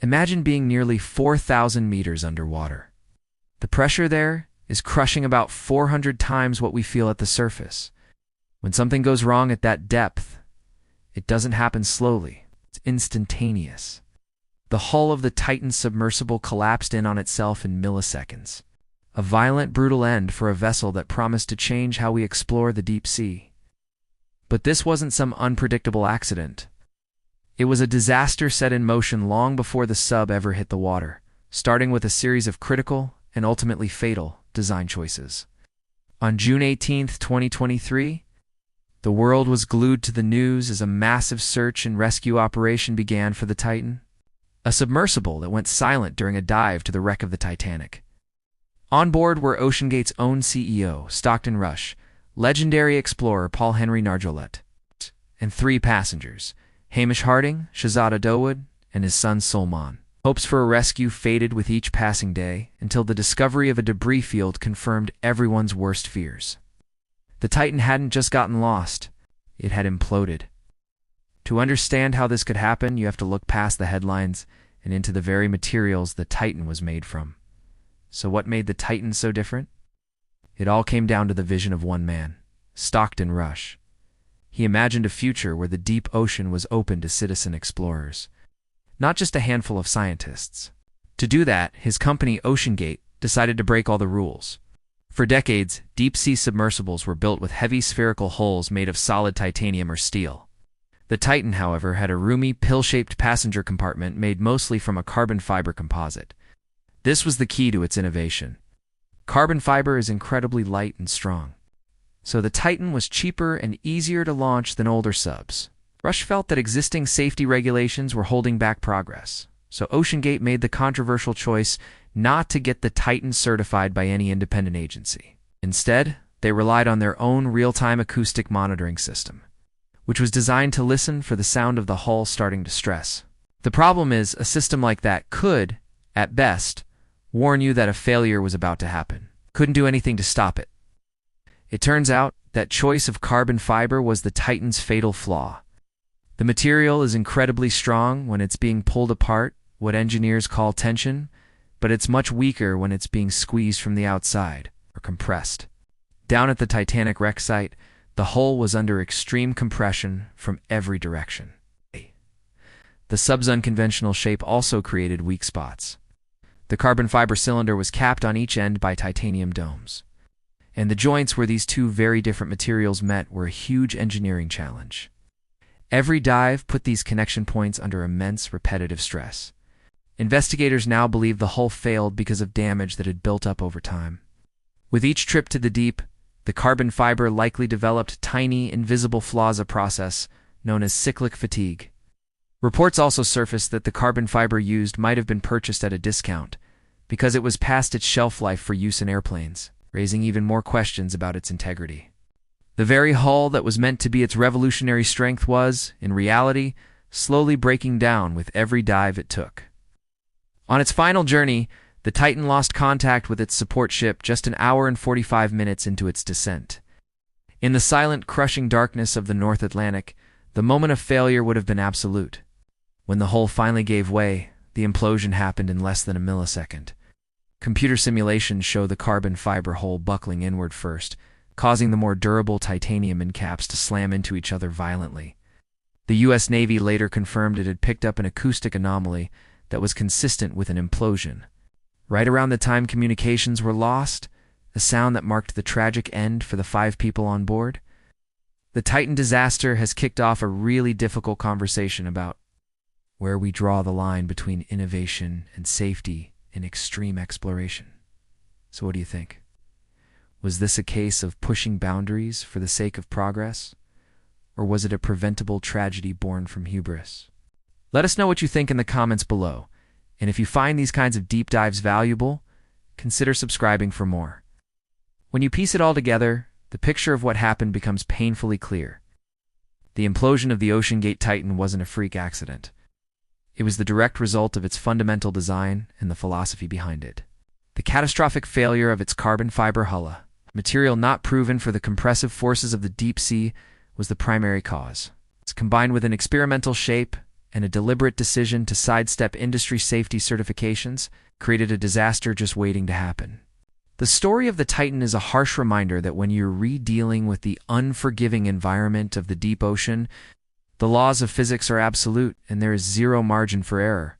Imagine being nearly 4,000 meters underwater. The pressure there is crushing about 400 times what we feel at the surface. When something goes wrong at that depth, it doesn't happen slowly. It's instantaneous. The hull of the Titan submersible collapsed in on itself in milliseconds. A violent, brutal end for a vessel that promised to change how we explore the deep sea. But this wasn't some unpredictable accident. It was a disaster set in motion long before the sub ever hit the water, starting with a series of critical and ultimately fatal design choices. On June 18, 2023, the world was glued to the news as a massive search and rescue operation began for the Titan, a submersible that went silent during a dive to the wreck of the Titanic. On board were OceanGate's own CEO, Stockton Rush, legendary explorer Paul Henry Narjolet, and 3 passengers, Hamish Harding, Shahzada Dawood, and his son Solomon. Hopes for a rescue faded with each passing day until the discovery of a debris field confirmed everyone's worst fears. The Titan hadn't just gotten lost, it had imploded. To understand how this could happen, you have to look past the headlines and into the very materials the Titan was made from. So what made the Titan so different? It all came down to the vision of one man, Stockton Rush. He imagined a future where the deep ocean was open to citizen explorers, not just a handful of scientists. To do that, his company OceanGate decided to break all the rules. For decades, deep-sea submersibles were built with heavy spherical hulls made of solid titanium or steel. The Titan, however, had a roomy, pill-shaped passenger compartment made mostly from a carbon fiber composite. This was the key to its innovation. Carbon fiber is incredibly light and strong, so the Titan was cheaper and easier to launch than older subs. Rush felt that existing safety regulations were holding back progress, so OceanGate made the controversial choice not to get the Titan certified by any independent agency. Instead, they relied on their own real-time acoustic monitoring system, which was designed to listen for the sound of the hull starting to stress. The problem is, a system like that could, at best, warn you that a failure was about to happen. Couldn't do anything to stop it. It turns out that choice of carbon fiber was the Titan's fatal flaw. The material is incredibly strong when it's being pulled apart, what engineers call tension, but it's much weaker when it's being squeezed from the outside, or compressed. Down at the Titanic wreck site, the hull was under extreme compression from every direction. The sub's unconventional shape also created weak spots. The carbon fiber cylinder was capped on each end by titanium domes, and the joints where these two very different materials met were a huge engineering challenge. Every dive put these connection points under immense repetitive stress. Investigators now believe the hull failed because of damage that had built up over time. With each trip to the deep, the carbon fiber likely developed tiny, invisible flaws, a process known as cyclic fatigue. Reports also surfaced that the carbon fiber used might have been purchased at a discount because it was past its shelf life for use in airplanes, raising even more questions about its integrity. The very hull that was meant to be its revolutionary strength was, in reality, slowly breaking down with every dive it took. On its final journey, the Titan lost contact with its support ship just 1 hour and 45 minutes into its descent. In the silent, crushing darkness of the North Atlantic, the moment of failure would have been absolute. When the hull finally gave way, the implosion happened in less than a millisecond. Computer simulations show the carbon fiber hull buckling inward first, causing the more durable titanium end caps to slam into each other violently. The U.S. Navy later confirmed it had picked up an acoustic anomaly that was consistent with an implosion. Right around the time communications were lost, a sound that marked the tragic end for the 5 people on board. The Titan disaster has kicked off a really difficult conversation about where we draw the line between innovation and safety in extreme exploration. So what do you think? Was this a case of pushing boundaries for the sake of progress? Or was it a preventable tragedy born from hubris? Let us know what you think in the comments below. And if you find these kinds of deep dives valuable, consider subscribing for more. When you piece it all together, the picture of what happened becomes painfully clear. The implosion of the OceanGate Titan wasn't a freak accident. It was the direct result of its fundamental design and the philosophy behind it. The catastrophic failure of its carbon fiber hull, material not proven for the compressive forces of the deep sea, was the primary cause. It's combined with an experimental shape and a deliberate decision to sidestep industry safety certifications created a disaster just waiting to happen. The story of the Titan is a harsh reminder that when you're re-dealing with the unforgiving environment of the deep ocean, the laws of physics are absolute and there is zero margin for error.